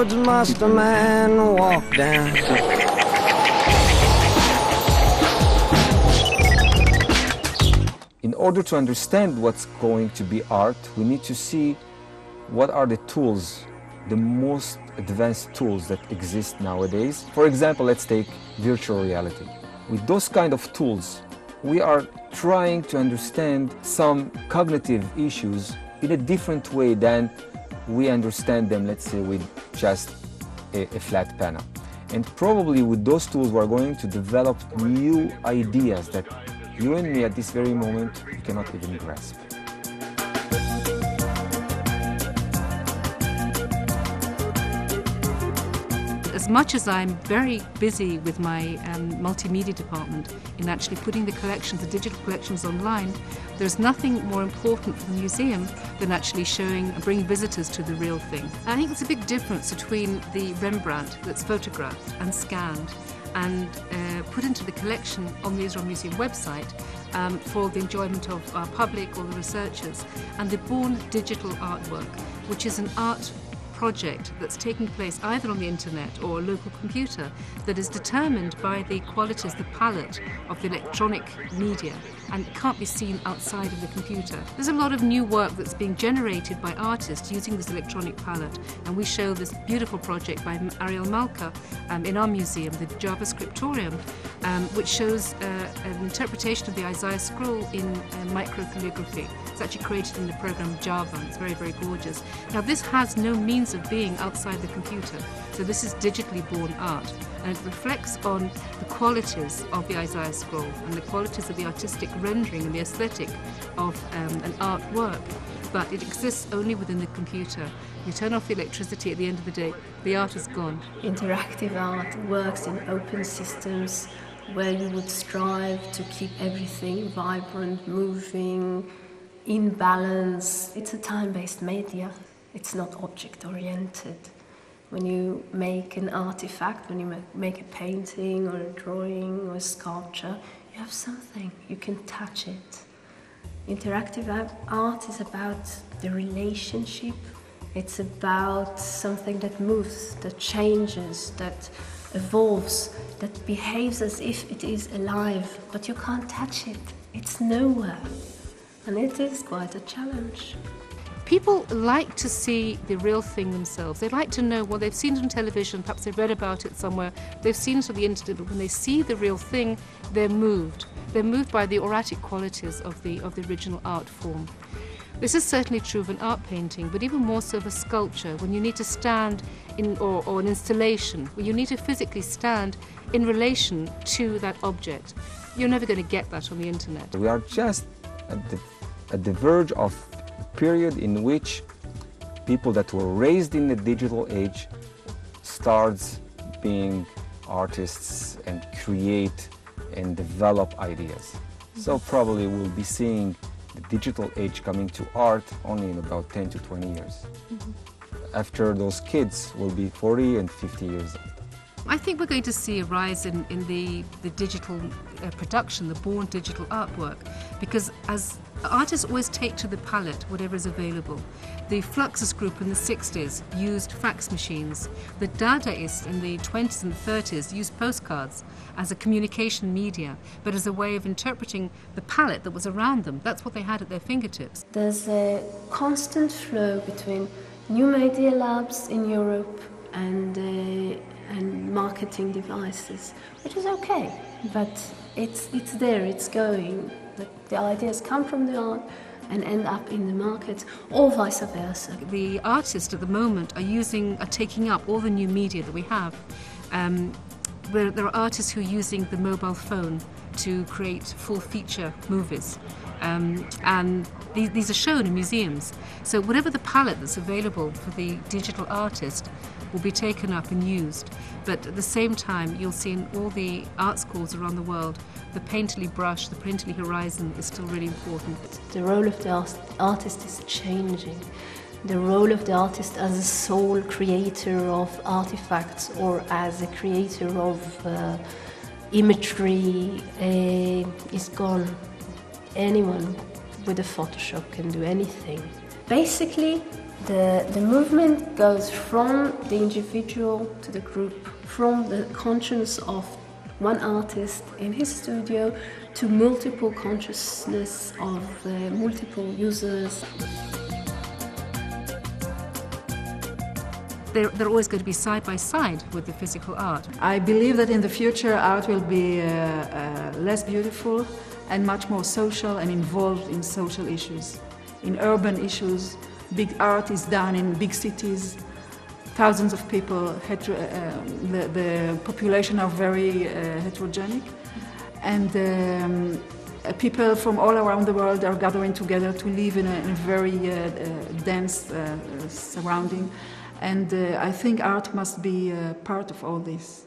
woods must a man walk down. In order to understand what's going to be art, we need to see what are the tools, the most advanced tools that exist nowadays. For example, let's take virtual reality. With those kind of tools, we are trying to understand some cognitive issues in a different way than we understand them, let's say, with just a flat panel. And probably with those tools, we're going to develop new ideas that you and me at this very moment, we cannot even grasp. As much as I'm very busy with my multimedia department in actually putting the collections, the digital collections online, there's nothing more important for the museum than actually bringing visitors to the real thing. I think there's a big difference between the Rembrandt that's photographed and scanned and put into the collection on the Israel Museum website for the enjoyment of our public or the researchers, and the born digital artwork, which is an art project that's taking place either on the internet or a local computer that is determined by the qualities, the palette of the electronic media, and it can't be seen outside of the computer. There's a lot of new work that's being generated by artists using this electronic palette, and we show this beautiful project by Ariel Malka in our museum, the JavaScriptorium, which shows an interpretation of the Isaiah scroll in microcalligraphy. It's actually created in the program Java. It's very, very gorgeous. Now, this has no means of being outside the computer, so this is digitally born art, and it reflects on the qualities of the Isaiah scroll and the qualities of the artistic rendering and the aesthetic of an artwork, but it exists only within the computer. You turn off the electricity at the end of the day, the art is gone. Interactive art works in open systems where you would strive to keep everything vibrant, moving, in balance. It's a time-based media. It's not object-oriented. When you make an artifact, when you make a painting or a drawing or a sculpture, you have something, you can touch it. Interactive art is about the relationship. It's about something that moves, that changes, that evolves, that behaves as if it is alive, but you can't touch it. It's nowhere. And it is quite a challenge. People like to see the real thing themselves. They like to know what they've seen it on television, perhaps they've read about it somewhere, they've seen it on the internet, but when they see the real thing, they're moved. They're moved by the auratic qualities of the original art form. This is certainly true of an art painting, but even more so of a sculpture, when you need to stand in, or an installation, where you need to physically stand in relation to that object. You're never going to get that on the internet. We are just at the verge of a period in which people that were raised in the digital age starts being artists and create and develop ideas. So probably we'll be seeing the digital age coming to art only in about 10 to 20 years. After those kids will be 40 and 50 years old. I think we're going to see a rise in the digital production, the born digital artwork, because as artists always take to the palette whatever is available. The Fluxus group in the 60s used fax machines. The Dadaists in the 20s and 30s used postcards as a communication media, but as a way of interpreting the palette that was around them. That's what they had at their fingertips. There's a constant flow between new media labs in Europe and marketing devices, which is okay, but it's there, it's going. The ideas come from the art and end up in the market, or vice versa. The artists at the moment are taking up all the new media that we have. There are artists who are using the mobile phone to create full-feature movies. And these are shown in museums. So whatever the palette that's available for the digital artist will be taken up and used. But at the same time, you'll see in all the art schools around the world, the painterly brush, the painterly horizon is still really important. The role of the artist is changing. The role of the artist as a sole creator of artifacts or as a creator of imagery is gone. Anyone with a Photoshop can do anything. Basically, The movement goes from the individual to the group, from the consciousness of one artist in his studio to multiple consciousness of multiple users. They're always going to be side by side with the physical art. I believe that in the future art will be less beautiful and much more social and involved in social issues, in urban issues. Big art is done in big cities. Thousands of people, the population are very heterogenic, and people from all around the world are gathering together to live in a very dense surrounding, and I think art must be part of all this.